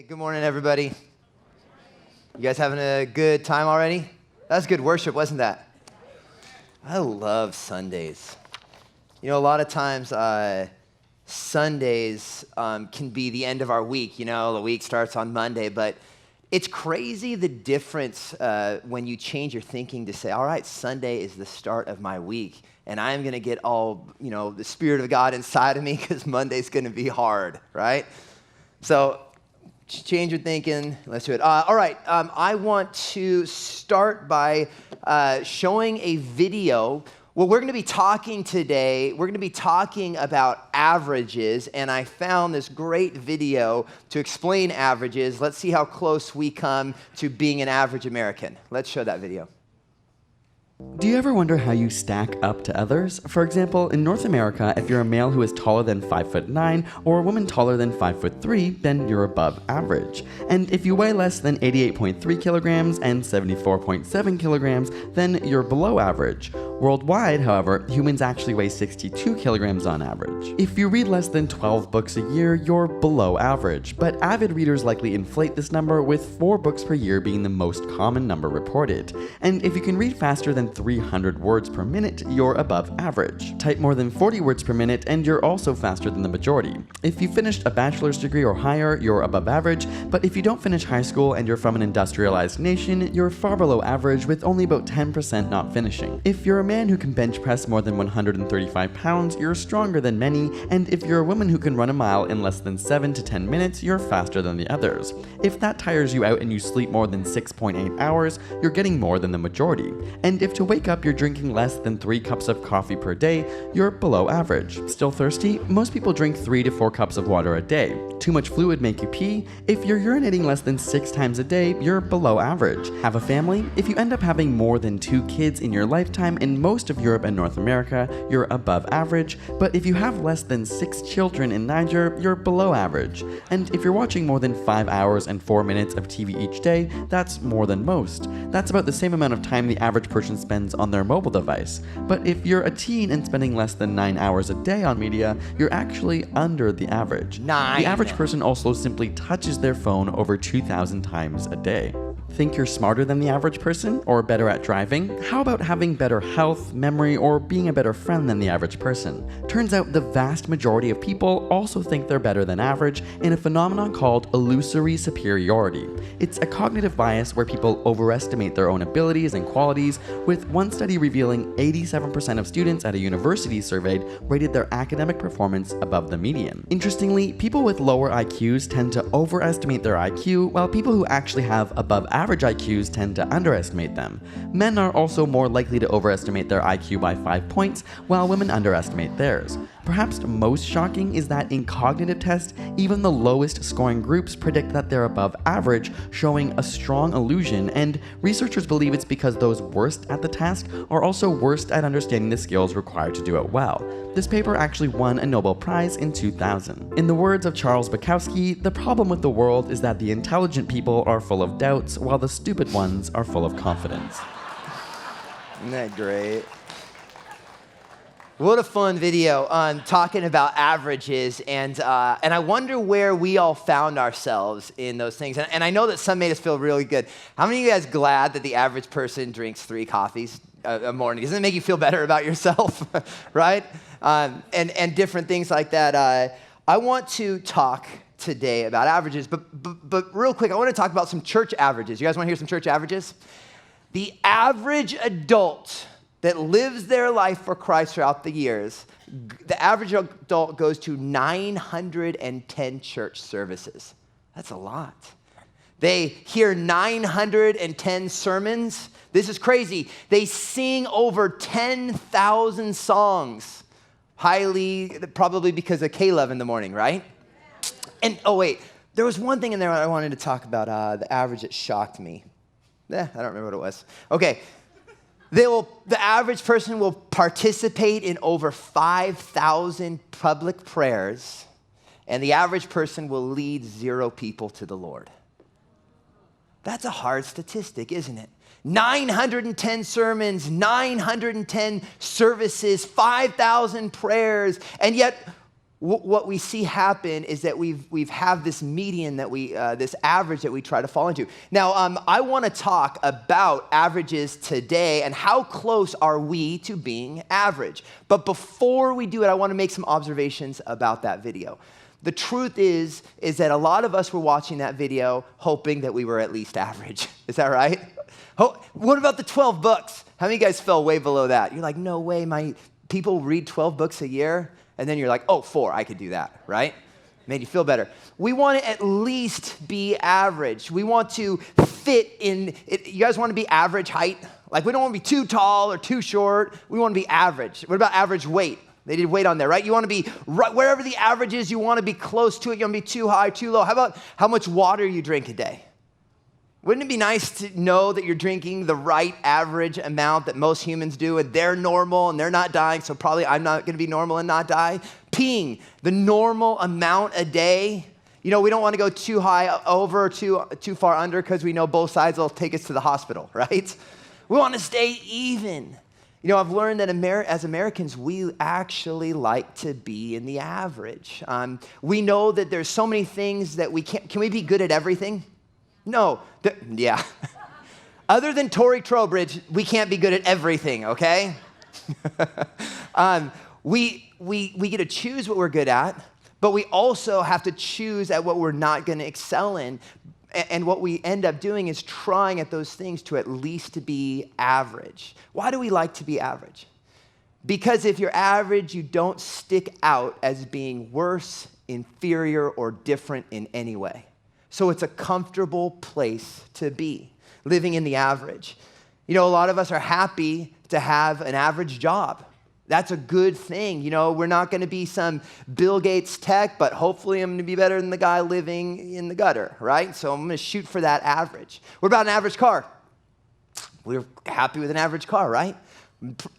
Hey, good morning, everybody. You guys having a good time already? That was good worship, wasn't that? I love Sundays. You know, a lot of times Sundays can be the end of our week. You know, the week starts on Monday, but it's crazy the difference when you change your thinking to say, all right, Sunday is the start of my week, and I'm going to get all, the Spirit of God inside of me because Monday's going to be hard, right? So change your thinking. Let's do it. All right. I want to start by showing a video. Well, we're going to be talking today. We're going to be talking about averages, and I found this great video to explain averages. Let's see how close we come to being an average American. Let's show that video. Do you ever wonder how you stack up to others? For example, in North America, if you're a male who is taller than 5'9" or a woman taller than 5'3", then you're above average. And if you weigh less than 88.3 kilograms and 74.7 kilograms, then you're below average. Worldwide, however, humans actually weigh 62 kilograms on average. If you read less than 12 books a year, you're below average, but avid readers likely inflate this number, with 4 books per year being the most common number reported. And if you can read faster than 300 words per minute, you're above average. Type more than 40 words per minute, and you're also faster than the majority. If you finished a bachelor's degree or higher, you're above average, but if you don't finish high school and you're from an industrialized nation, you're far below average, with only about 10% not finishing. If you're a man who can bench press more than 135 pounds, you're stronger than many, and if you're a woman who can run a mile in less than 7 to 10 minutes, you're faster than the others. If that tires you out and you sleep more than 6.8 hours, you're getting more than the majority. And if to wake up you're drinking less than 3 cups of coffee per day, you're below average. Still thirsty? Most people drink 3 to 4 cups of water a day. Too much fluid make you pee? If you're urinating less than 6 times a day, you're below average. Have a family? If you end up having more than 2 kids in your lifetime, in most of Europe and North America, you're above average, but if you have less than 6 children in Niger, you're below average. And if you're watching more than 5 hours and 4 minutes of TV each day, that's more than most. That's about the same amount of time the average person spends on their mobile device. But if you're a teen and spending less than 9 hours a day on media, you're actually under the average. 9. The average person also simply touches their phone over 2,000 times a day. Think you're smarter than the average person, or better at driving? How about having better health, memory, or being a better friend than the average person? Turns out the vast majority of people also think they're better than average in a phenomenon called illusory superiority. It's a cognitive bias where people overestimate their own abilities and qualities, with one study revealing 87% of students at a university surveyed rated their academic performance above the median. Interestingly, people with lower IQs tend to overestimate their IQ, while people who actually have above average IQs tend to underestimate them. Men are also more likely to overestimate their IQ by 5 points, while women underestimate theirs. Perhaps most shocking is that in cognitive tests, even the lowest scoring groups predict that they're above average, showing a strong illusion, and researchers believe it's because those worst at the task are also worst at understanding the skills required to do it well. This paper actually won a Nobel Prize in 2000. In the words of Charles Bukowski, the problem with the world is that the intelligent people are full of doubts, while the stupid ones are full of confidence. Isn't that great? What a fun video on talking about averages, and I wonder where we all found ourselves in those things. And I know that some made us feel really good. How many of you guys glad that the average person drinks 3 coffees a morning? Doesn't it make you feel better about yourself, right? And different things like that. I want to talk today about averages, but real quick, I want to talk about some church averages. You guys want to hear some church averages? The average adult that lives their life for Christ throughout the years, the average adult goes to 910 church services. That's a lot. They hear 910 sermons. This is crazy. They sing over 10,000 songs. Probably because of Caleb in the morning, right? And, oh wait, there was one thing in there I wanted to talk about, the average that shocked me. I don't remember what it was. Okay. The average person will participate in over 5,000 public prayers, and the average person will lead 0 people to the Lord. That's a hard statistic, isn't it? 910 sermons, 910 services, 5,000 prayers, and yet what we see happen is that we've have this median that this average that we try to fall into. Now, I want to talk about averages today and how close are we to being average. But before we do it, I want to make some observations about that video. The truth is that a lot of us were watching that video hoping that we were at least average. Is that right? What about the 12 books? How many of you guys fell way below that? You're like, no way, my people read 12 books a year? And then you're like, oh, 4, I could do that, right? Made you feel better. We want to at least be average. We want to fit in. You guys want to be average height? Like, we don't want to be too tall or too short. We want to be average. What about average weight? They did weight on there, right? You want to be right wherever the average is. You want to be close to it. You want to be too high, too low. How about how much water you drink a day? Wouldn't it be nice to know that you're drinking the right average amount that most humans do, and they're normal and they're not dying, so probably I'm not going to be normal and not die? Peeing, the normal amount a day. You know, we don't want to go too high over or too far under because we know both sides will take us to the hospital, right? We want to stay even. You know, I've learned that as Americans, we actually like to be in the average. We know that there's so many things that we can't. Can we be good at everything? No. Yeah. Other than Tory Trowbridge, we can't be good at everything, okay? We get to choose what we're good at, but we also have to choose at what we're not going to excel in. And what we end up doing is trying at those things to at least to be average. Why do we like to be average? Because if you're average, you don't stick out as being worse, inferior, or different in any way. So it's a comfortable place to be, living in the average. You know, a lot of us are happy to have an average job. That's a good thing. You know, we're not going to be some Bill Gates tech, but hopefully I'm going to be better than the guy living in the gutter, right? So I'm going to shoot for that average. What about an average car? We're happy with an average car, right?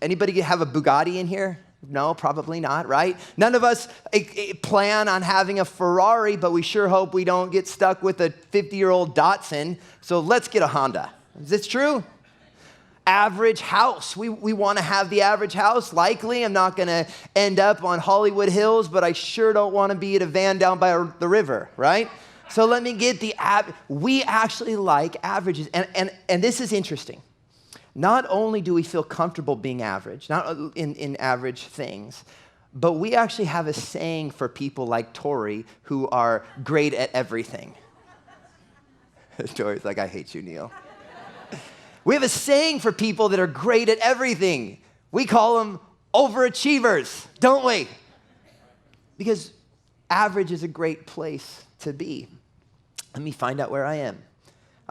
Anybody have a Bugatti in here? No, probably not, right? None of us plan on having a Ferrari, but we sure hope we don't get stuck with a 50-year-old Datsun. So let's get a Honda. Is this true? Average house. We want to have the average house. Likely, I'm not going to end up on Hollywood Hills, but I sure don't want to be at a van down by the river, right? So let me get we actually like averages. And this is interesting. Not only do we feel comfortable being average, not in average things, but we actually have a saying for people like Tori who are great at everything. Tori's like, I hate you, Neil. We have a saying for people that are great at everything. We call them overachievers, don't we? Because average is a great place to be. Let me find out where I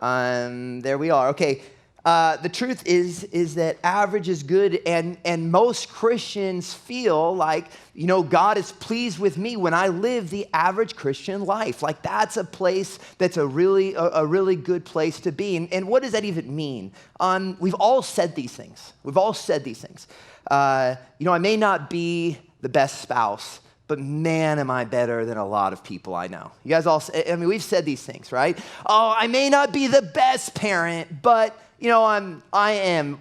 am. There we are. Okay. The truth is that average is good, and most Christians feel like, you know, God is pleased with me when I live the average Christian life. Like, that's a place that's a really good place to be. And what does that even mean? We've all said these things. You know, I may not be the best spouse, but man, am I better than a lot of people I know. You guys all, we've said these things, right? Oh, I may not be the best parent, but you know, I am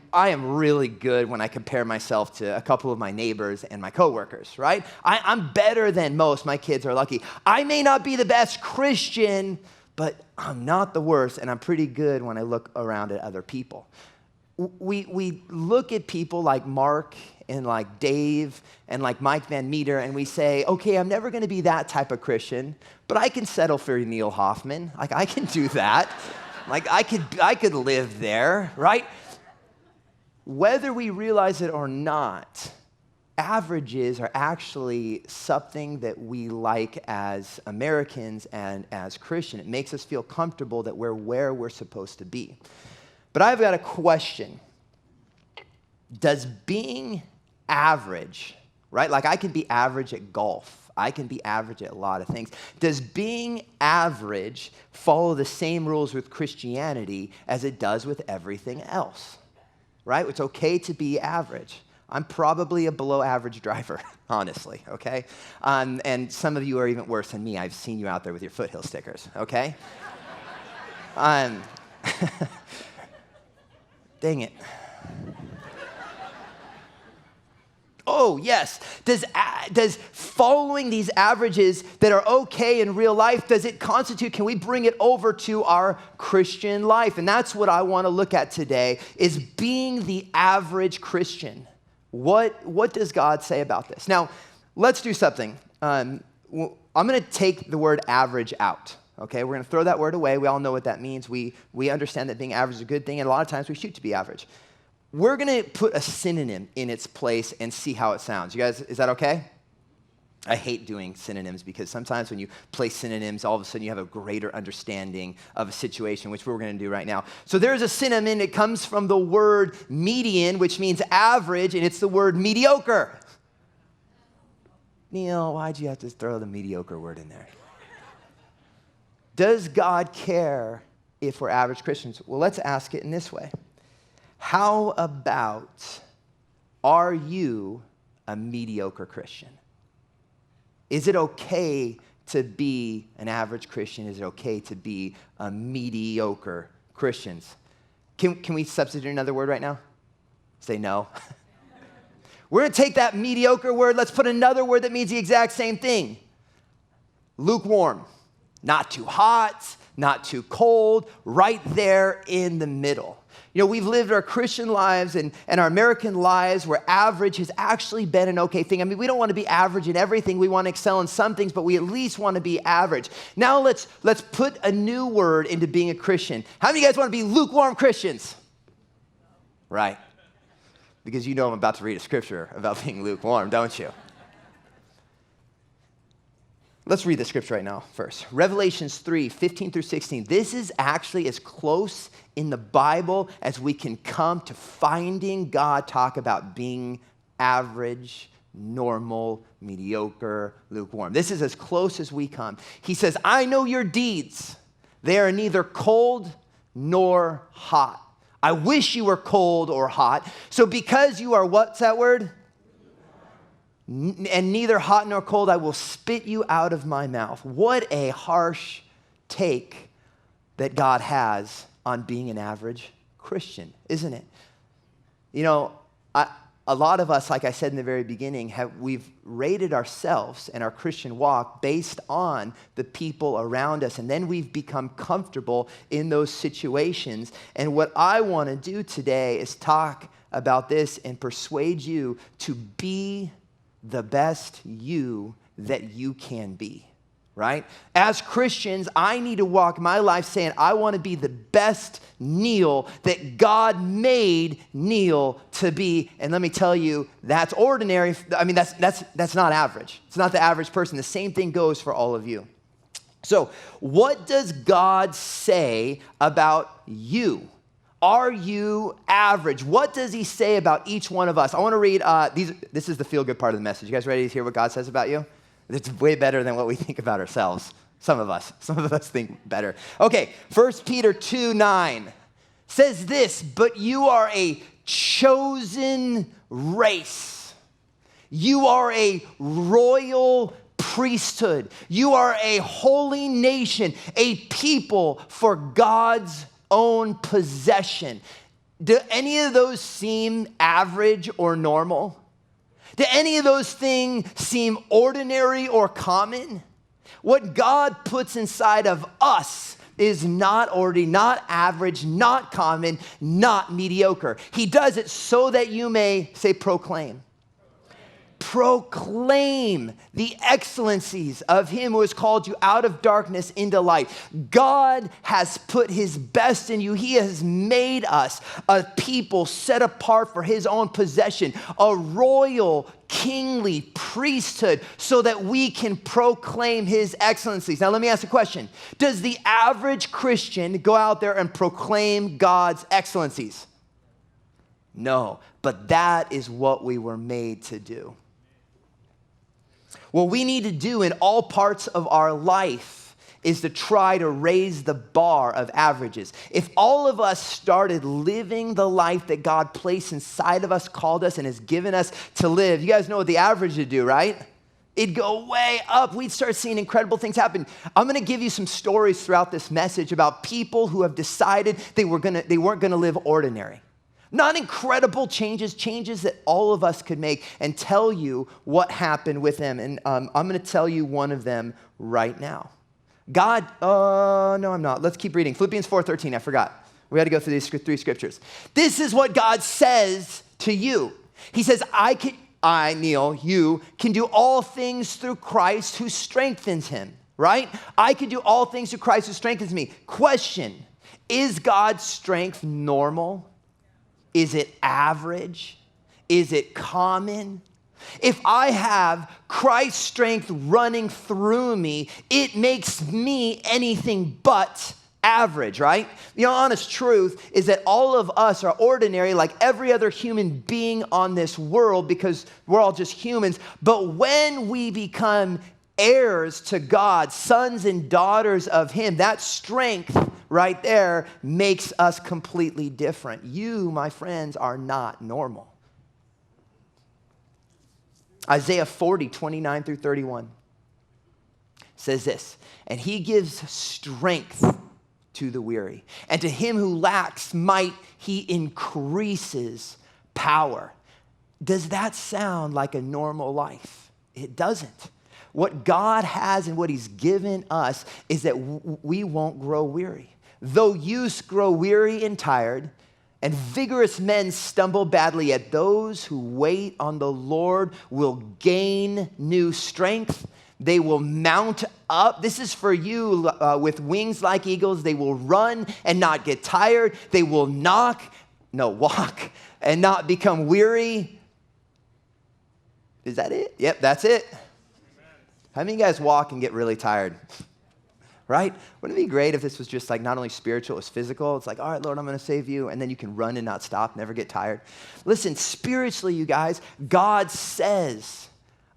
really good when I compare myself to a couple of my neighbors and my coworkers, right? I'm better than most. My kids are lucky. I may not be the best Christian, but I'm not the worst, and I'm pretty good when I look around at other people. We look at people like Mark and like Dave and like Mike Van Meter, and we say, okay, I'm never going to be that type of Christian, but I can settle for Neil Hoffman. Like, I can do that. Like, I could live there, right? Whether we realize it or not, averages are actually something that we like as Americans and as Christians. It makes us feel comfortable that we're where we're supposed to be. But I've got a question. Does being average, right? Like, I can be average at golf. I can be average at a lot of things. Does being average follow the same rules with Christianity as it does with everything else? Right? It's okay to be average. I'm probably a below average driver, honestly, okay? And some of you are even worse than me. I've seen you out there with your foothill stickers, okay? Dang it. Oh, yes. Does following these averages that are okay in real life, does it constitute, can we bring it over to our Christian life? And that's what I want to look at today, is being the average Christian. What does God say about this? Now, let's do something. I'm going to take the word average out. Okay, we're going to throw that word away. We all know what that means. We understand that being average is a good thing, and a lot of times we shoot to be average. We're going to put a synonym in its place and see how it sounds. You guys, is that okay? I hate doing synonyms because sometimes when you place synonyms, all of a sudden you have a greater understanding of a situation, which we're going to do right now. So there's a synonym. It comes from the word median, which means average, and it's the word mediocre. Neil, why'd you have to throw the mediocre word in there? Does God care if we're average Christians? Well, let's ask it in this way. How about, are you a mediocre Christian? Is it okay to be an average Christian? Is it okay to be a mediocre Christian? Can we substitute another word right now? Say no. We're going to take that mediocre word. Let's put another word that means the exact same thing. Lukewarm. Not too hot, not too cold, right there in the middle. You know, we've lived our Christian lives and our American lives where average has actually been an okay thing. I mean, we don't want to be average in everything. We want to excel in some things, but we at least want to be average. Now let's put a new word into being a Christian. How many of you guys want to be lukewarm Christians? Right. Because you know I'm about to read a scripture about being lukewarm, don't you? Let's read the scripture right now first. Revelations 3, 15 through 16. This is actually as close in the Bible as we can come to finding God talk about being average, normal, mediocre, lukewarm. This is as close as we come. He says, I know your deeds. They are neither cold nor hot. I wish you were cold or hot. So because you are, what's that word? And neither hot nor cold, I will spit you out of my mouth. What a harsh take that God has on being an average Christian, isn't it? You know, a lot of us, like I said in the very beginning, we've rated ourselves and our Christian walk based on the people around us, and then we've become comfortable in those situations. And what I want to do today is talk about this and persuade you to be the best you that you can be, right? As Christians, I need to walk my life saying, I want to be the best Neil that God made Neil to be. And let me tell you, that's ordinary. I mean, that's not average. It's not the average person. The same thing goes for all of you. So what does God say about you? Are you average? What does he say about each one of us? I want to read this is the feel-good part of the message. You guys ready to hear what God says about you? It's way better than what we think about ourselves. Some of us think better. Okay, 1 Peter 2:9 says this, but you are a chosen race. You are a royal priesthood. You are a holy nation, a people for God's own possession. Do any of those seem average or normal? Do any of those things seem ordinary or common? What God puts inside of us is not ordinary, not average, not common, not mediocre. He does it so that you may, say, proclaim. Proclaim the excellencies of him who has called you out of darkness into light. God has put his best in you. He has made us a people set apart for his own possession, a royal, kingly priesthood, so that we can proclaim his excellencies. Now, let me ask a question. Does the average Christian go out there and proclaim God's excellencies? No, but that is what we were made to do. What we need to do in all parts of our life is to try to raise the bar of averages. If all of us started living the life that God placed inside of us, called us, and has given us to live, you guys know what the average would do, right? It'd go way up. We'd start seeing incredible things happen. I'm going to give you some stories throughout this message about people who have decided they weren't going to live ordinary. Not incredible changes, changes that all of us could make, and tell you what happened with them. And I'm going to tell you one of them right now. God, no, I'm not. Let's keep reading. Philippians 4:13, I forgot. We had to go through these 3 scriptures. This is what God says to you. He says, Neil, you can do all things through Christ who strengthens him, right? I can do all things through Christ who strengthens me. Question, is God's strength normal? Is it average? Is it common? If I have Christ's strength running through me, it makes me anything but average, right? The honest truth is that all of us are ordinary like every other human being on this world because we're all just humans. But when we become heirs to God, sons and daughters of him, that strength right there makes us completely different. You, my friends, are not normal. Isaiah 40:29 through 31 says this, and he gives strength to the weary, and to him who lacks might, he increases power. Does that sound like a normal life? It doesn't. What God has and what he's given us is that we won't grow weary. Though youths grow weary and tired, and vigorous men stumble badly, yet those who wait on the Lord will gain new strength. They will mount up. This is for you with wings like eagles. They will run and not get tired. They will walk and not become weary. Is that it? Yep, that's it. How many of you guys walk and get really tired? Right? Wouldn't it be great if this was just like not only spiritual, it was physical? It's like, all right, Lord, I'm going to save you. And then you can run and not stop, never get tired. Listen, spiritually, you guys, God says,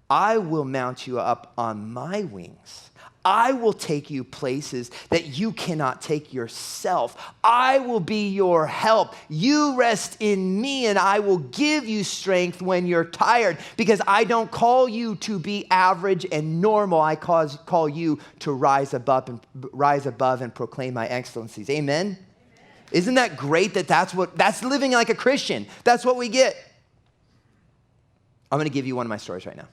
I will mount you up on my wings. I will take you places that you cannot take yourself. I will be your help. You rest in me and I will give you strength when you're tired, because I don't call you to be average and normal. I call you to rise above and proclaim my excellencies. Amen? Isn't that great that's living like a Christian? That's what we get. I'm going to give you one of my stories right now.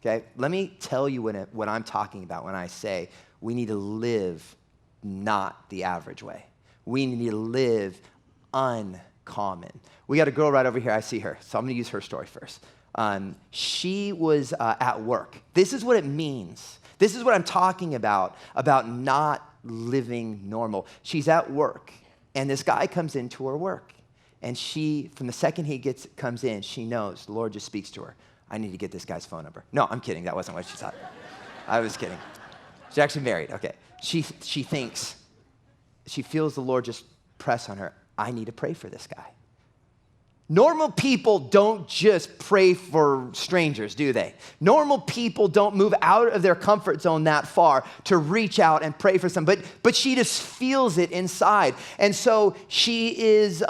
Okay, let me tell you what I'm talking about when I say we need to live not the average way. We need to live uncommon. We got a girl right over here. I see her, so I'm going to use her story first. She was at work. This is what it means. This is what I'm talking about not living normal. She's at work, and this guy comes into her work, and she, from the second he comes in, she knows the Lord just speaks to her. I need to get this guy's phone number. No, I'm kidding. That wasn't what she thought. I was kidding. She's actually married. Okay. She thinks, she feels the Lord just press on her. I need to pray for this guy. Normal people don't just pray for strangers, do they? Normal people don't move out of their comfort zone that far to reach out and pray for someone. But she just feels it inside. And so she is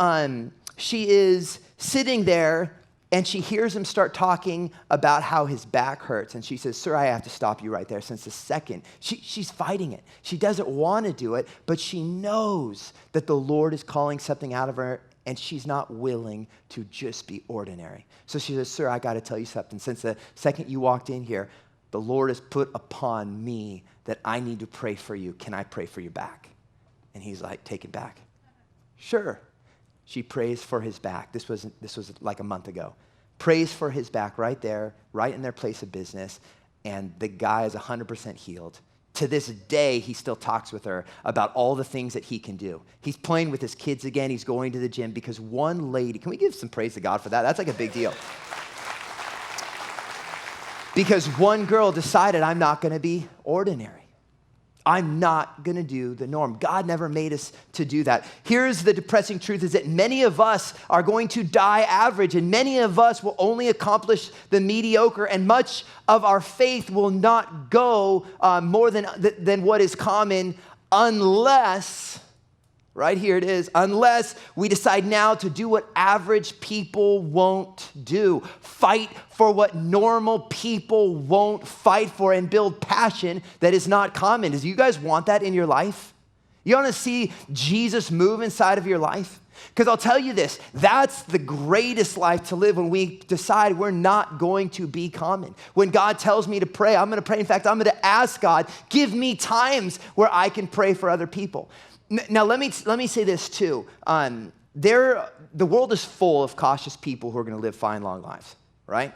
sitting there, and she hears him start talking about how his back hurts. And she says, sir, I have to stop you right there. Since the second, she's fighting it. She doesn't want to do it, but she knows that the Lord is calling something out of her, and she's not willing to just be ordinary. So she says, sir, I got to tell you something. Since the second you walked in here, the Lord has put upon me that I need to pray for you. Can I pray for your back? And he's like, take it back. Sure. She prays for his back. This was like a month ago. Prays for his back right there, right in their place of business, and the guy is 100% healed. To this day, he still talks with her about all the things that he can do. He's playing with his kids again. He's going to the gym because one lady, can we give some praise to God for that? That's like a big deal. Because one girl decided, I'm not going to be ordinary. I'm not going to do the norm. God never made us to do that. Here's the depressing truth, is that many of us are going to die average, and many of us will only accomplish the mediocre, and much of our faith will not go more than what is common unless, right here it is, unless we decide now to do what average people won't do. Fight for what normal people won't fight for and build passion that is not common. Do you guys want that in your life? You want to see Jesus move inside of your life? Because I'll tell you this, that's the greatest life to live when we decide we're not going to be common. When God tells me to pray, I'm going to pray. In fact, I'm going to ask God, give me times where I can pray for other people. Now, let me say this too. The world is full of cautious people who are going to live fine, long lives, right?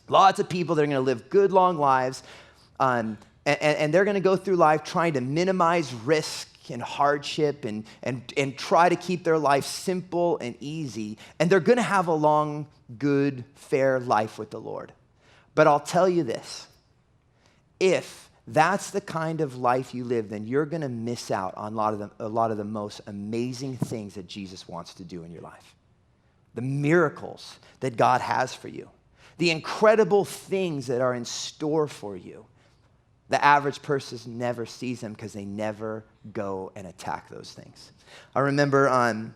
Lots of people that are going to live good, long lives, and they're going to go through life trying to minimize risk and hardship and try to keep their life simple and easy, and they're going to have a long, good, fair life with the Lord. But I'll tell you this, if that's the kind of life you live, then you're going to miss out on a lot of the most amazing things that Jesus wants to do in your life. The miracles that God has for you, the incredible things that are in store for you. The average person never sees them because they never go and attack those things. I remember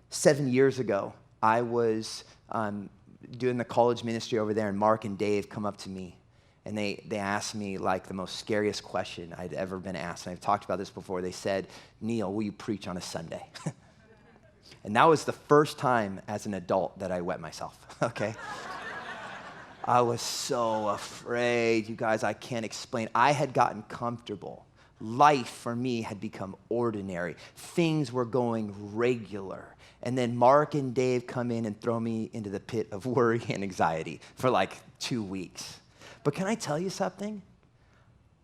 7 years ago, I was doing the college ministry over there, and Mark and Dave come up to me, and they asked me like the most scariest question I'd ever been asked. And I've talked about this before. They said, "Neil, will you preach on a Sunday?" And that was the first time as an adult that I wet myself, okay? I was so afraid, you guys, I can't explain. I had gotten comfortable. Life for me had become ordinary. Things were going regular. And then Mark and Dave come in and throw me into the pit of worry and anxiety for like 2 weeks. But can I tell you something?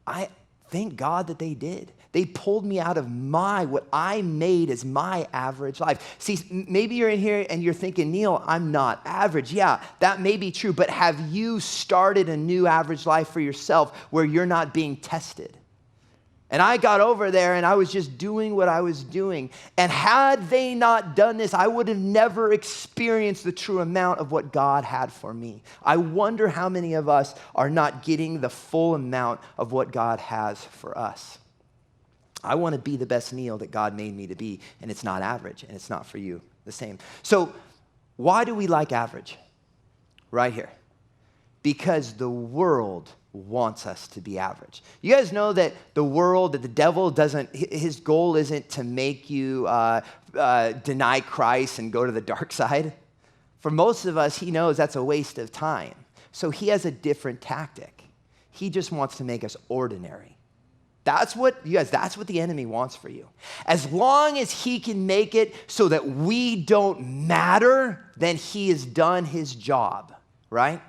I thank God that they did. They pulled me out of what I made as my average life. See, maybe you're in here and you're thinking, Neil, I'm not average. Yeah, that may be true, but have you started a new average life for yourself where you're not being tested? And I got over there and I was just doing what I was doing. And had they not done this, I would have never experienced the true amount of what God had for me. I wonder how many of us are not getting the full amount of what God has for us. I want to be the best Neil that God made me to be, and it's not average, and it's not for you the same. So why do we like average? Right here. Because the world wants us to be average. You guys know that that the devil his goal isn't to make you deny Christ and go to the dark side. For most of us, he knows that's a waste of time. So he has a different tactic. He just wants to make us ordinary. That's what the enemy wants for you. As long as he can make it so that we don't matter, then he has done his job, right?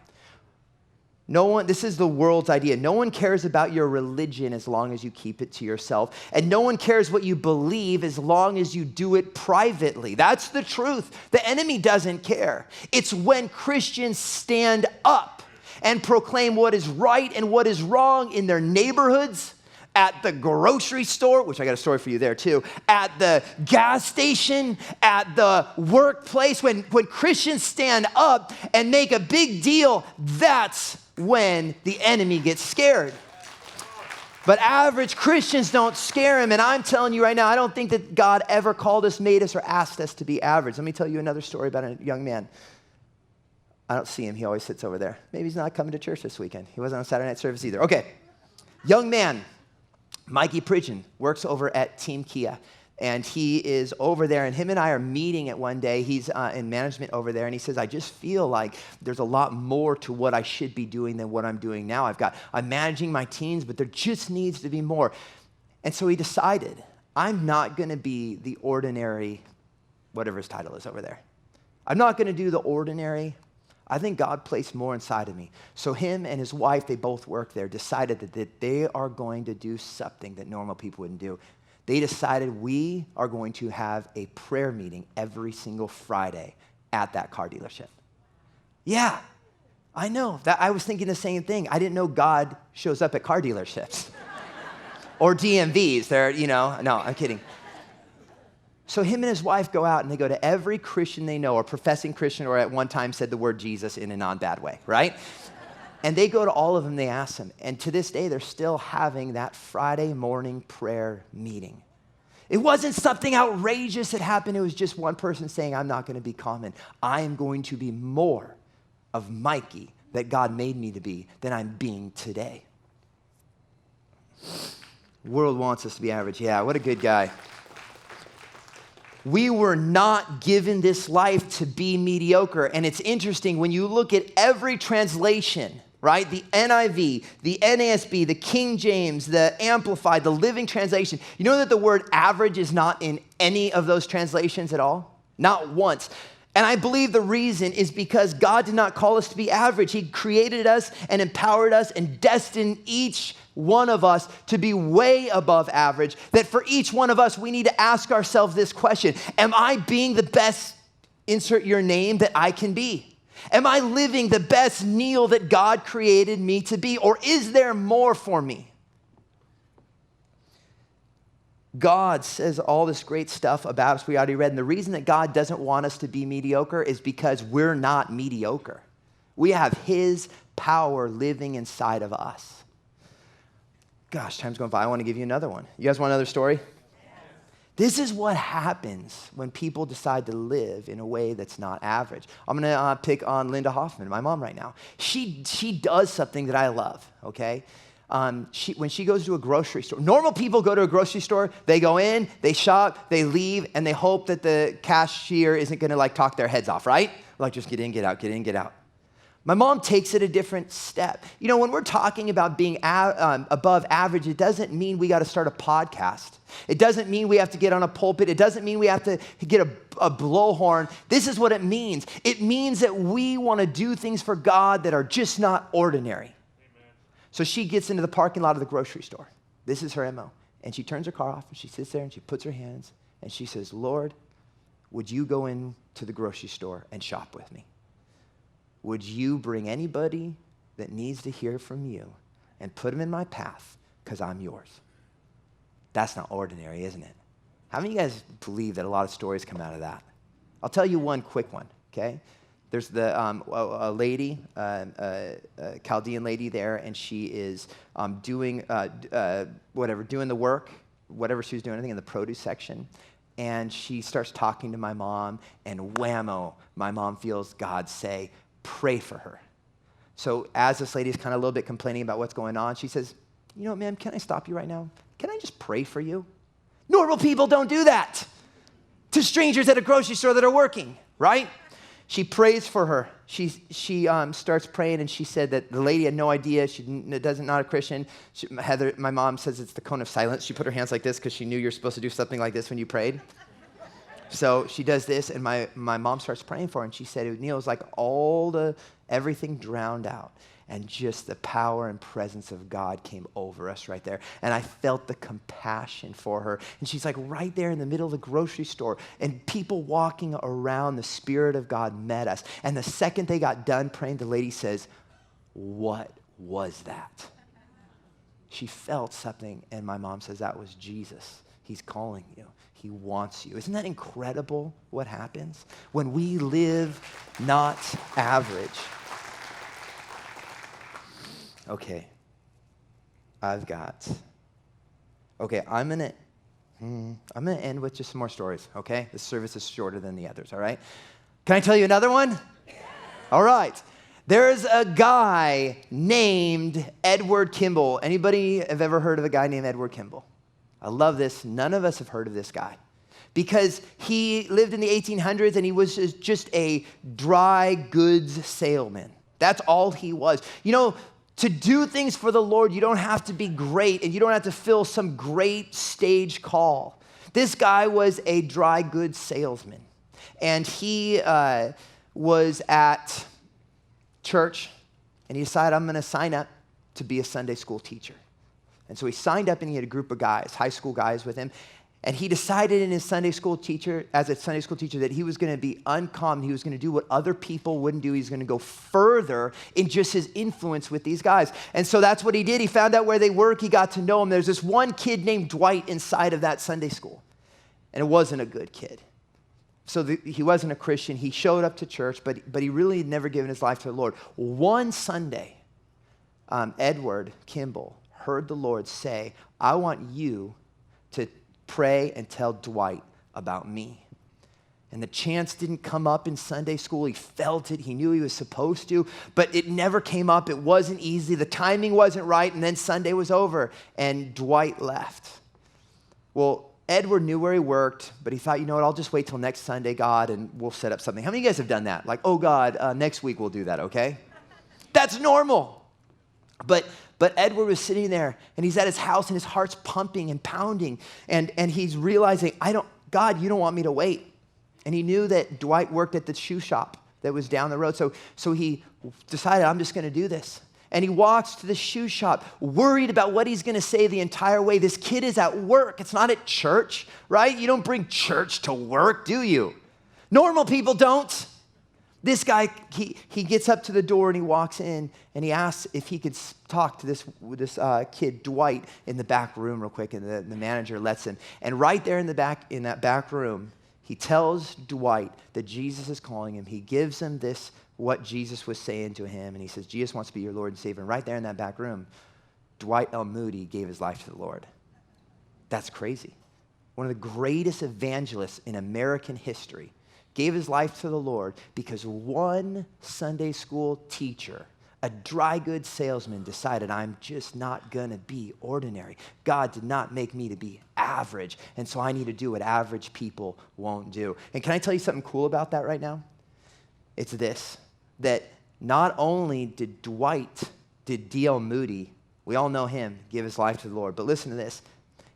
This is the world's idea. No one cares about your religion as long as you keep it to yourself. And no one cares what you believe as long as you do it privately. That's the truth. The enemy doesn't care. It's when Christians stand up and proclaim what is right and what is wrong in their neighborhoods, at the grocery store, which I got a story for you there too, at the gas station, at the workplace. When Christians stand up and make a big deal, that's when the enemy gets scared. But average Christians don't scare him. And I'm telling you right now, I don't think that God ever called us, made us, or asked us to be average. Let me tell you another story about a young man. I don't see him. He always sits over there. Maybe he's not coming to church this weekend. He wasn't on Saturday night service either. Okay. Young man, Mikey Pridgeon, works over at Team Kia. And he is over there, and him and I are meeting it one day. He's in management over there, and he says, I just feel like there's a lot more to what I should be doing than what I'm doing now. I'm managing my teams, but there just needs to be more. And so he decided, I'm not going to be the ordinary, whatever his title is over there. I'm not going to do the ordinary. I think God placed more inside of me. So him and his wife, they both work there, decided that they are going to do something that normal people wouldn't do. They decided we are going to have a prayer meeting every single Friday at that car dealership. Yeah, I know. I was thinking the same thing. I didn't know God shows up at car dealerships or DMVs. No, I'm kidding. So him and his wife go out and they go to every Christian they know, or professing Christian, or at one time said the word Jesus in a non-bad way, right? And they go to all of them, they ask them. And to this day, they're still having that Friday morning prayer meeting. It wasn't something outrageous that happened. It was just one person saying, I'm not going to be common. I am going to be more of Mikey that God made me to be than I'm being today. The world wants us to be average. Yeah, what a good guy. We were not given this life to be mediocre. And it's interesting when you look at every translation, right? The NIV, the NASB, the King James, the Amplified, the Living Translation. You know that the word average is not in any of those translations at all? Not once. And I believe the reason is because God did not call us to be average. He created us and empowered us and destined each one of us to be way above average. That for each one of us, we need to ask ourselves this question: am I being the best, insert your name, that I can be? Am I living the best Neil that God created me to be? Or is there more for me? God says all this great stuff about us we already read. And the reason that God doesn't want us to be mediocre is because we're not mediocre. We have his power living inside of us. Gosh, time's going by. I want to give you another one. You guys want another story? This is what happens when people decide to live in a way that's not average. I'm going to pick on Linda Hoffman, my mom right now. She does something that I love, okay? When she goes to a grocery store, normal people go to a grocery store, they go in, they shop, they leave, and they hope that the cashier isn't going to like talk their heads off, right? Like just get in, get out, get in, get out. My mom takes it a different step. You know, when we're talking about being above average, it doesn't mean we got to start a podcast. It doesn't mean we have to get on a pulpit. It doesn't mean we have to get a blowhorn. This is what it means. It means that we want to do things for God that are just not ordinary. Amen. So she gets into the parking lot of the grocery store. This is her MO. And she turns her car off, and she sits there, and she puts her hands, and she says, Lord, would you go into the grocery store and shop with me? Would you bring anybody that needs to hear from you and put them in my path because I'm yours? That's not ordinary, isn't it? How many of you guys believe that a lot of stories come out of that? I'll tell you one quick one, okay? There's a lady, a Chaldean lady there, and she is doing the work, whatever she was doing, I think in the produce section. And she starts talking to my mom, and whammo, my mom feels God say, pray for her. So as this lady is kind of a little bit complaining about what's going on, she says, you know what, ma'am, can I stop you right now? Can I just pray for you? Normal people don't do that to strangers at a grocery store that are working, right? She prays for her. She starts praying, and she said that the lady had no idea. She doesn't not a Christian. Heather, my mom says it's the cone of silence. She put her hands like this because she knew you're supposed to do something like this when you prayed. So she does this, and my mom starts praying for her, and she said, Neil, it was like everything drowned out, and just the power and presence of God came over us right there. And I felt the compassion for her. And she's like right there in the middle of the grocery store, and people walking around, the Spirit of God met us. And the second they got done praying, the lady says, what was that? She felt something, and my mom says, that was Jesus. He's calling you. He wants you. Isn't that incredible what happens when we live not average? Okay, I'm gonna end with just some more stories, okay? This service is shorter than the others, all right? Can I tell you another one? Yeah. All right. There's a guy named Edward Kimball. Anybody have ever heard of a guy named Edward Kimball? I love this. None of us have heard of this guy because he lived in the 1800s and he was just a dry goods salesman. That's all he was. You know, to do things for the Lord, you don't have to be great and you don't have to fill some great stage call. This guy was a dry goods salesman, and he was at church, and he decided, I'm going to sign up to be a Sunday school teacher. And so he signed up, and he had a group of guys, high school guys with him. And he decided as a Sunday school teacher, that he was going to be uncommon. He was going to do what other people wouldn't do. He was going to go further in just his influence with these guys. And so that's what he did. He found out where they work. He got to know them. There's this one kid named Dwight inside of that Sunday school. And it wasn't a good kid. So he wasn't a Christian. He showed up to church, but he really had never given his life to the Lord. One Sunday, Edward Kimball heard the Lord say, I want you to pray and tell Dwight about me. And the chance didn't come up in Sunday school. He felt it. He knew he was supposed to, but it never came up. It wasn't easy. The timing wasn't right. And then Sunday was over and Dwight left. Well, Edward knew where he worked, but he thought, you know what, I'll just wait till next Sunday, God, and we'll set up something. How many of you guys have done that? Like, oh, God, next week we'll do that, okay? That's normal. But Edward was sitting there, and he's at his house, and his heart's pumping and pounding, and he's realizing, God, you don't want me to wait. And he knew that Dwight worked at the shoe shop that was down the road, so he decided, I'm just going to do this. And he walks to the shoe shop, worried about what he's going to say the entire way. This kid is at work. It's not at church, right? You don't bring church to work, do you? Normal people don't. This guy, he gets up to the door and he walks in and he asks if he could talk to this kid, Dwight, in the back room real quick. And the manager lets him. And right there in that back room, he tells Dwight that Jesus is calling him. He gives him what Jesus was saying to him. And he says, Jesus wants to be your Lord and Savior. And right there in that back room, Dwight L. Moody gave his life to the Lord. That's crazy. One of the greatest evangelists in American history gave his life to the Lord because one Sunday school teacher, a dry goods salesman, decided, I'm just not going to be ordinary. God did not make me to be average, and so I need to do what average people won't do. And can I tell you something cool about that right now? It's this, that not only did D.L. Moody, we all know him, give his life to the Lord, but listen to this.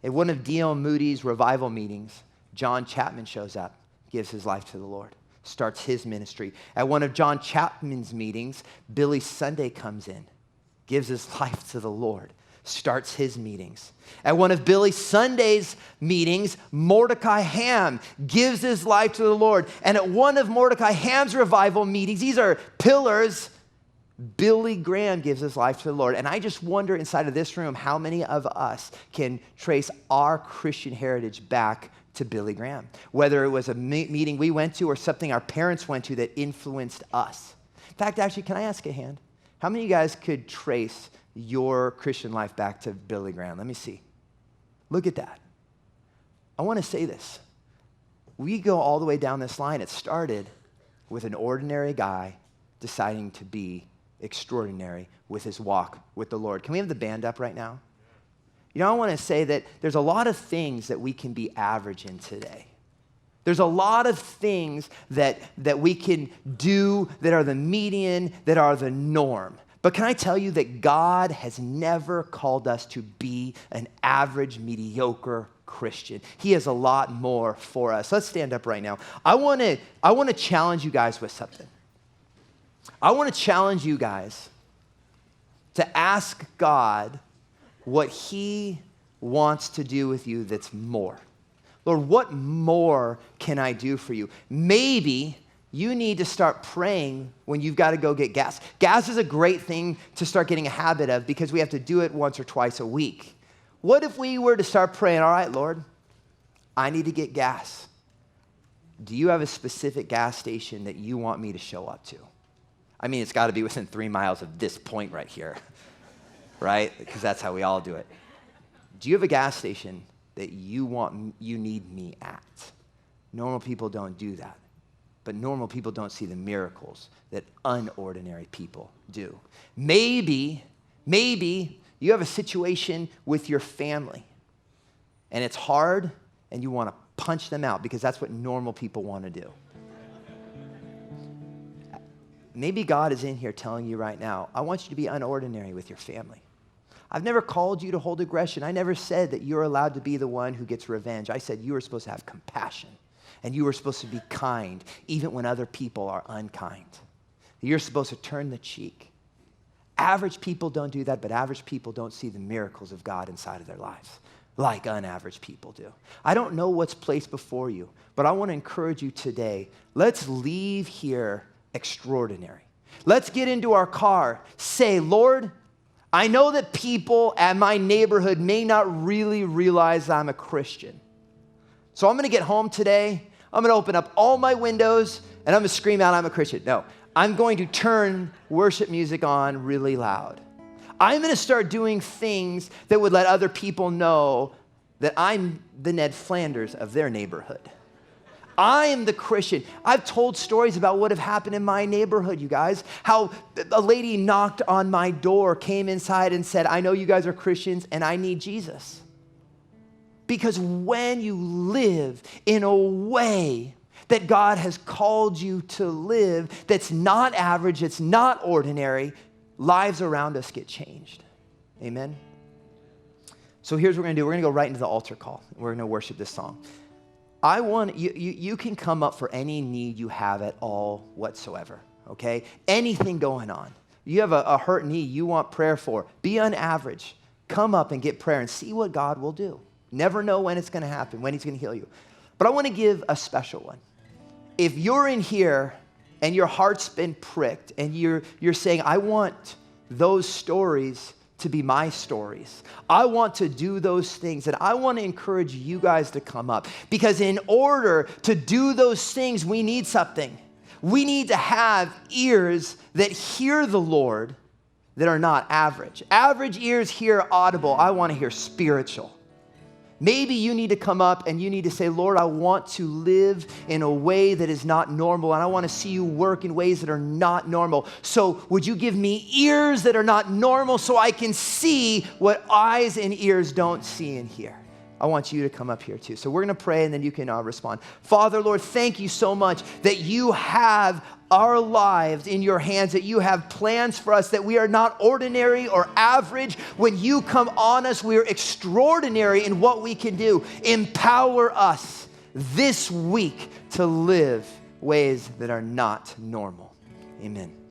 At one of D.L. Moody's revival meetings, John Chapman shows up, gives his life to the Lord, starts his ministry. At one of John Chapman's meetings, Billy Sunday comes in, gives his life to the Lord, starts his meetings. At one of Billy Sunday's meetings, Mordecai Ham gives his life to the Lord. And at one of Mordecai Ham's revival meetings, these are pillars, Billy Graham gives his life to the Lord. And I just wonder inside of this room how many of us can trace our Christian heritage back to Billy Graham, whether it was a meeting we went to or something our parents went to that influenced us. In fact, actually, can I ask a hand? How many of you guys could trace your Christian life back to Billy Graham? Let me see. Look at that. I want to say this. We go all the way down this line. It started with an ordinary guy deciding to be extraordinary with his walk with the Lord. Can we have the band up right now? You know, I want to say that there's a lot of things that we can be average in today. There's a lot of things that we can do that are the median, that are the norm. But can I tell you that God has never called us to be an average, mediocre Christian. He has a lot more for us. Let's stand up right now. I want to challenge you guys with something. I want to challenge you guys to ask God what he wants to do with you that's more. Lord, what more can I do for you? Maybe you need to start praying when you've got to go get gas. Gas is a great thing to start getting a habit of because we have to do it once or twice a week. What if we were to start praying, all right, Lord, I need to get gas. Do you have a specific gas station that you want me to show up to? I mean, it's got to be within 3 miles of this point right here, right? Because that's how we all do it. Do you have a gas station that you need me at? Normal people don't do that. But normal people don't see the miracles that unordinary people do. Maybe you have a situation with your family, and it's hard, and you want to punch them out because that's what normal people want to do. Maybe God is in here telling you right now, I want you to be unordinary with your family. I've never called you to hold aggression. I never said that you're allowed to be the one who gets revenge. I said you were supposed to have compassion, and you were supposed to be kind even when other people are unkind. You're supposed to turn the cheek. Average people don't do that, but average people don't see the miracles of God inside of their lives like unaverage people do. I don't know what's placed before you, but I want to encourage you today. Let's leave here extraordinary. Let's get into our car. Say, Lord, I know that people at my neighborhood may not really realize I'm a Christian. So I'm going to get home today. I'm going to open up all my windows and I'm going to scream out, I'm a Christian. No, I'm going to turn worship music on really loud. I'm going to start doing things that would let other people know that I'm the Ned Flanders of their neighborhood. I am the Christian. I've told stories about what have happened in my neighborhood, you guys. How a lady knocked on my door, came inside and said, I know you guys are Christians and I need Jesus. Because when you live in a way that God has called you to live, that's not average, it's not ordinary, lives around us get changed. Amen? So here's what we're going to do. We're going to go right into the altar call. We're going to worship this song. I want you can come up for any need you have at all whatsoever, okay? Anything going on. You have a hurt knee you want prayer for. Be on average. Come up and get prayer and see what God will do. Never know when it's going to happen, when he's going to heal you. But I want to give a special one. If you're in here and your heart's been pricked and you're saying, I want those stories to be my stories. I want to do those things, and I want to encourage you guys to come up, because in order to do those things, we need something. We need to have ears that hear the Lord that are not average. Average ears hear audible. I want to hear spiritual. Maybe you need to come up and you need to say, Lord, I want to live in a way that is not normal, and I want to see you work in ways that are not normal. So would you give me ears that are not normal so I can see what eyes and ears don't see and hear? I want you to come up here too. So we're going to pray and then you can respond. Father, Lord, thank you so much that you have our lives in your hands, that you have plans for us, that we are not ordinary or average. When you come on us, we are extraordinary in what we can do. Empower us this week to live ways that are not normal. Amen.